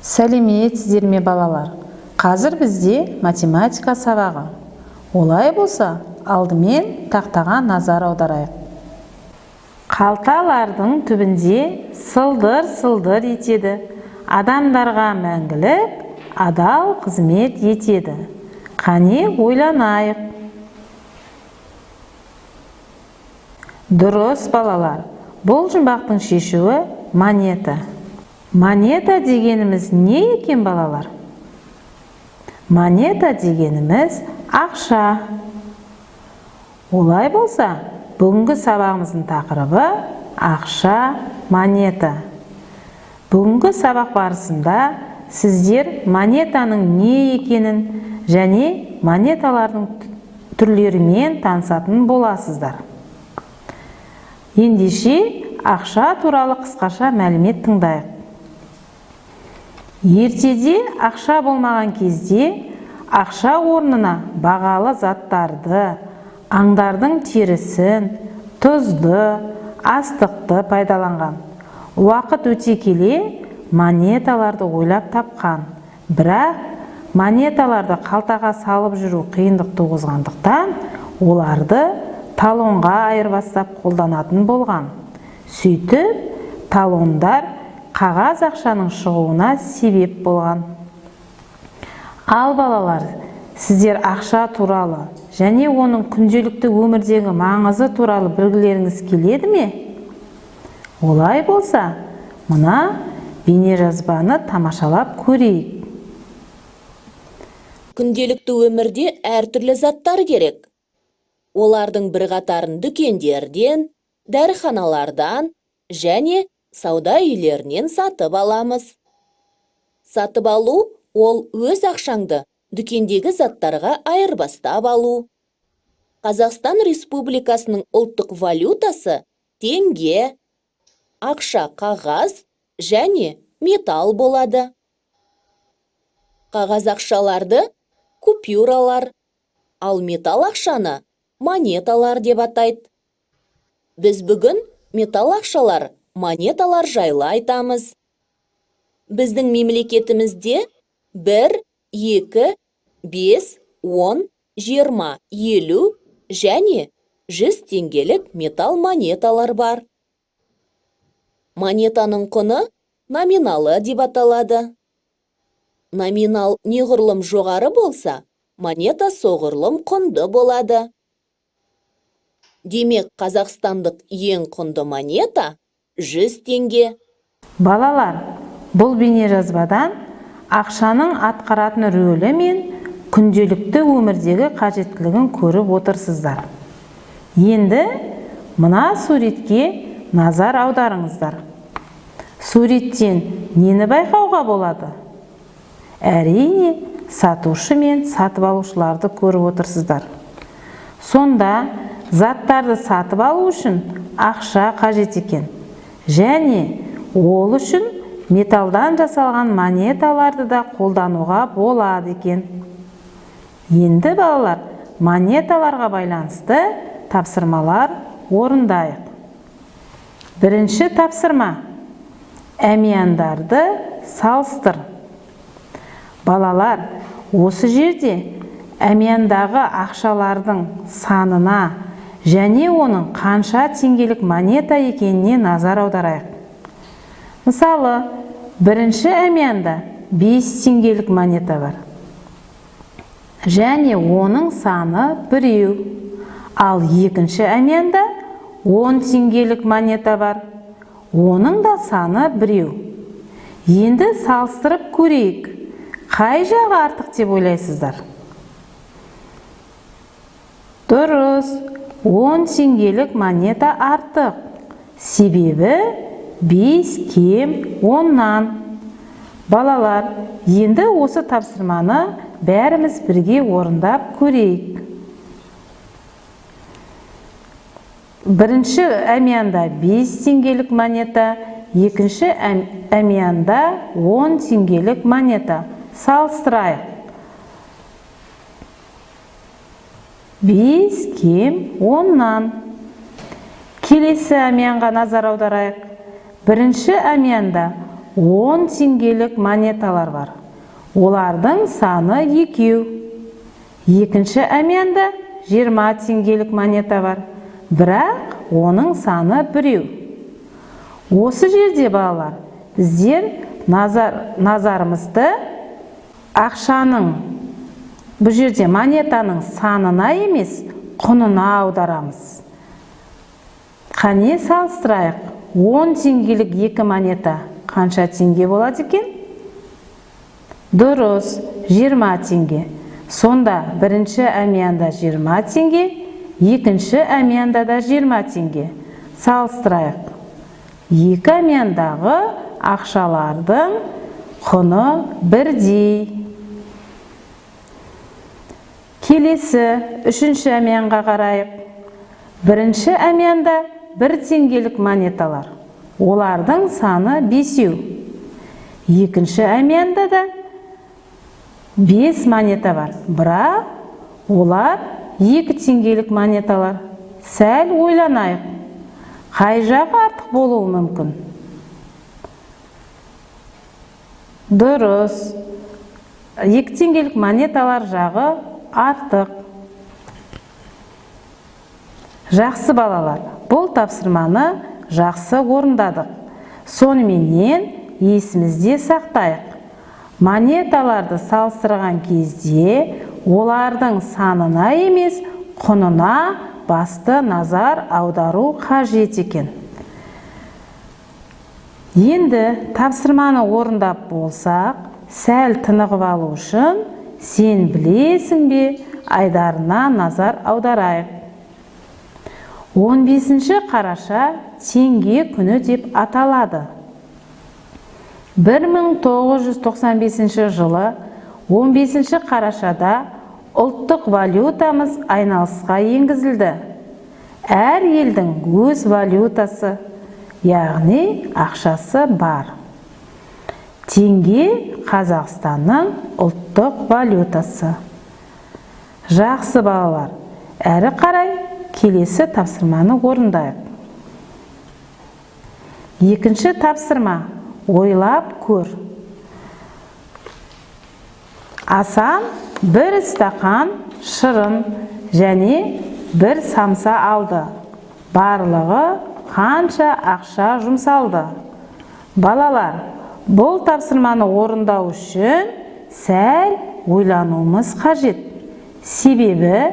Сәлеметсіздер ме балалар? Қазір бізде математика сабағы. Олай болса, алдымен тақтаға назар аударайық. Қалталардың түбінде сылдыр-сылдыр етеді. Адамдарға мәңгілік, адал қызмет етеді. Қане ойланайық. Дұрыс балалар. Бұл жұмбақтың шешуі монета. Монета дегеніміз не екен балалар? Монета дегеніміз ақша. Олай болса, бүгінгі сабағымыздың тақырыбы ақша, монета. Бүгінгі сабақ барысында сіздер монетаның не екенін және монеталардың түрлерімен танысатын боласыздар. Ендеше ақша туралы қысқаша мәлімет тыңдайық. Ертеде ақша болмаған кезде ақша орнына бағалы заттарды, аңдардың терісін, тұзды, астықты пайдаланған. Уақыт өте келе монеталарды ойлап тапқан. Бірақ монеталарды қалтаға салып жүру қиындық туғызғандықтан оларды талонға айырбастап қолданатын болған. Сөйтіп, талондар қағаз ақшаның шығуына себеп болған. Ал балалар, сіздер ақша туралы және оның күнделікті өмірдегі маңызы туралы білгілеріңіз келеді ме? Олай болса, мына бейнежазбаны тамашалап көрейік. Күнделікті өмірде әртүрлі заттар керек. Олардың бір қатарын дүкендерден, дәріханалардан және сауда үйлерінен сатып аламыз. Сатып алу – ол өз ақшаңды дүкендегі заттарға айырбастап алу. Қазақстан Республикасының ұлттық валютасы теңге, ақша қағаз және металл болады. Қағаз ақшаларды купюралар, ал металл ақшаны монеталар деп атайды. Біз бүгін металл ақшалар, монеталар жайлы айтамыз. Біздің мемлекетімізде 1, 2, 5, 10, 20, 50 және 100 теңгелік металл монеталар бар. Монетаның құны номиналы деп аталады. Номинал неғұрлым жоғары болса, монета соғұрлым құнды болады. Демек, қазақстандық ең құнды монета 100 теңге. Балалар, бұл бейнежазбадан ақшаның атқаратын рөлі мен күнделікті өмірдегі қажеттілігін көріп отырсыздар. Енді мына суретке назар аударыңыздар. Суреттен нені байқауға болады? Әрине, сатушы мен сатып алушыларды көріп отырсыздар. Сонда заттарды сатып алу үшін ақша қажет екен. Және ол үшін металдан жасалған монеталарды да қолдануға болады екен. Енді балалар, монеталарға байланысты тапсырмалар орындайық. Бірінші тапсырма. Әмияндарды салыстыр. Балалар, осы жерде әмияндағы ақшалардың санына және оның қанша теңгелік монета екеніне назар аударайық. Мысалы, бірінші әмиянда 5 теңгелік монета бар. Және оның саны 1. Ал екінші әмиянда 10 теңгелік монета бар. Оның да саны 1. Енді салыстырып көрейік. Қай жағы артық деп ойлайсыздар? Дұрыс, 10 теңгелік монета артық. Себебі 5 кем 10-нан. Балалар, енді осы тапсырманы бәріміз бірге орындап көрейік. Бірінші әмиянда 5 теңгелік монета, екінші әмиянда 10 теңгелік монета. Салыстырайық. 5 кем 10-нан. Келесі әмиянға назар аударайық. Бірінші әмиянда 10 теңгелік монеталар бар. Олардың саны 2. Екінші әмиянда 20 теңгелік монета бар. Бірақ оның саны 1. Осы жерде балалар, біздер назарымызды ақшаның, бұл жерде монетаның санына емес, құнына аударамыз. Қане салыстырайық. 10 теңгелік 2 монета қанша теңге болады екен? Дұрыс, 20 теңге. Сонда бірінші әмиянда 20 теңге, екінші әмиянда да 20 теңге. Салыстырайық. Екі әмияндағы ақшалардың құны бірдей. Келесі үшінші әмиянға қарайық. Бірінші әмиянда 1 теңгелік монеталар. Олардың саны 5. Екінші әмиянда да 5 монета бар. Бірақ олар 2 теңгелік монеталар. Сәл ойланайық. Қай жағы артық болуы мүмкін? Дұрыс. 2 теңгелік монеталар жағы артық. Жақсы балалар, бұл тапсырманы жақсы орындадық. Сонымен есімізде сақтайық. Монеталарды салыстырған кезде олардың санына емес, құнына басты назар аудару қажет екен. Енді тапсырманы орындап болсақ, сәл тынығып алу үшін сен білесің бе айдарына назар аударайық. 15 қараша теңге күні деп аталады. 1995 жылы 15 қарашада ұлттық валютамыз айналысқа енгізілді. Әр елдің өз валютасы, яғни ақшасы бар. Теңге Қазақстанның ұлттық валютасы. Жақсы балалар, әрі қарай келесі тапсырманы орындайық. Екінші тапсырма. Ойлап көр. Асан 1 стақан шырын және 1 самса алды. Барлығы қанша ақша жұмсалды? Балалар, бұл тапсырманы орындау үшін сәл ойлануымыз қажет. Себебі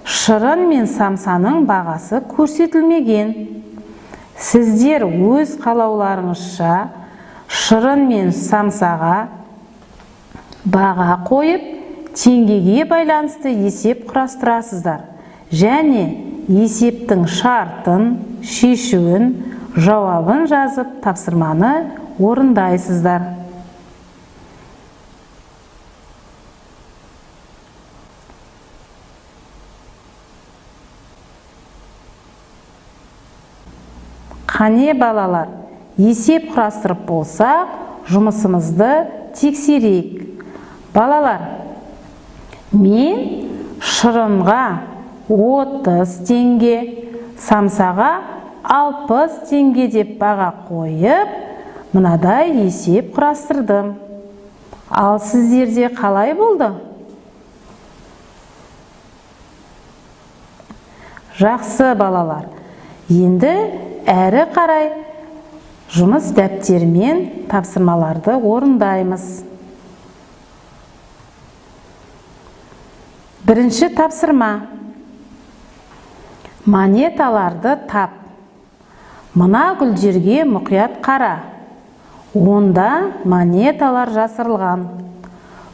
шырын мен самсаның бағасы көрсетілмеген. Сіздер өз қалауларыңызша шырын мен самсаға баға қойып, теңгеге байланысты есеп құрастырасыздар. Және есептің шартын, шешуін, жауабын жазып, тапсырманы орындайсыздар. Қане балалар, есеп құрастырып болсақ, жұмысымызды тексерейік. Балалар, мен шырынға 30 теңге, самсаға 60 теңге деп баға қойып, мынадай есеп құрастырдым. Ал сіздерде қалай болды? Жақсы балалар, енді әрі қарай жұмыс дәптермен тапсырмаларды орындаймыз. Бірінші тапсырма. Монеталарды тап. Мына гүлдерге мұқият қара. Онда монеталар жасырылған.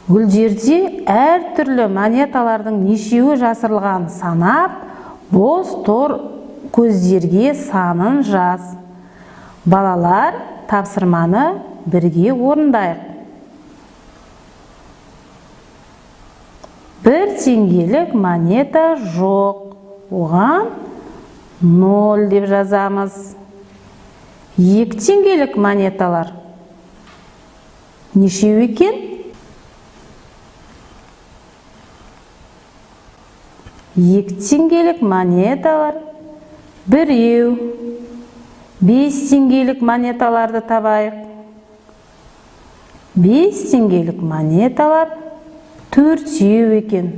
Гүлдерде әр түрлі монеталардың нешеуі жасырылған санап, бос тор көздерге санын жаз. Балалар, тапсырманы бірге орындайық. 1 теңгелік монета жоқ. Оған 0 деп жазамыз. 2 теңгелік монеталар нешеу екен? 2 теңгелік монеталар 1. 5 теңгелік монеталарды табайық. 5 теңгелік монеталар 4 екен.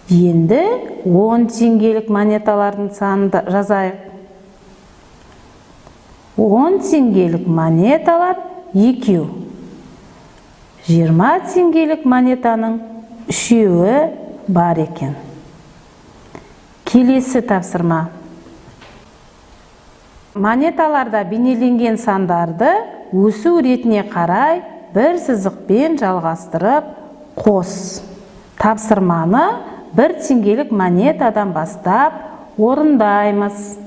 Енді 10 теңгелік монеталардың санын жазайық. 10 теңгелік монеталар 2. 20 теңгелік монетаның 3 бар екен. Келесі тапсырма. Монеталарда бейнеленген сандарды өсу ретіне қарай бір сызықпен жалғастырып қос. Тапсырманы 1 теңгелік монетадан бастап орындаймыз.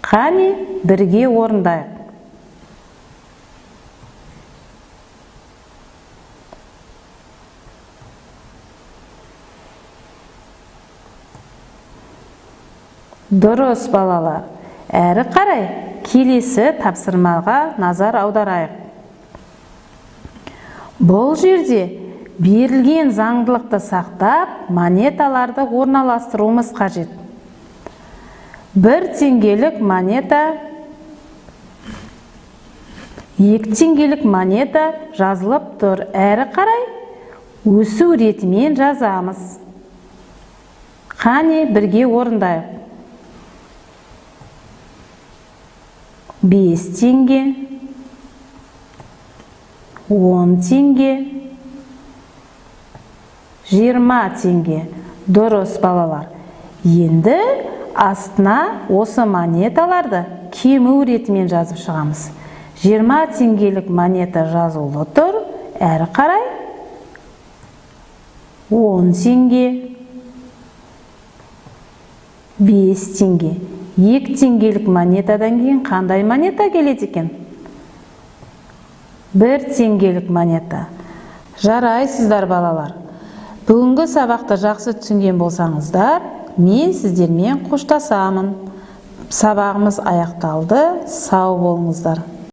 Қане, бірге орындайық. Дұрыс, балалар. Әрі қарай келесі тапсырмаға назар аударайық. Бұл жерде берілген заңдылықты сақтап, монеталарды орналастыруымыз қажет. 1 теңгелік монета, 2 теңгелік монета жазылып тұр. Әрі қарай өсу ретімен жазамыз. Қане, бірге орындайық. 5 теңге, 10 теңге, 20 теңге. Дұрыс, балалар. Енді астына осы монеталарды кему ретімен жазып шығамыз. 20 теңгелік монета жазулы тұр. Әрі қарай 10 теңге, 5 теңге. 2 теңгелік монетадан кейін қандай монета келеді екен? 1 теңгелік монета. Жарайсыздар, балалар. Бүгінгі сабақты жақсы түсінген болсаңыздар, мен сіздермен қоштасамын. Сабағымыз аяқталды. Сау болыңыздар.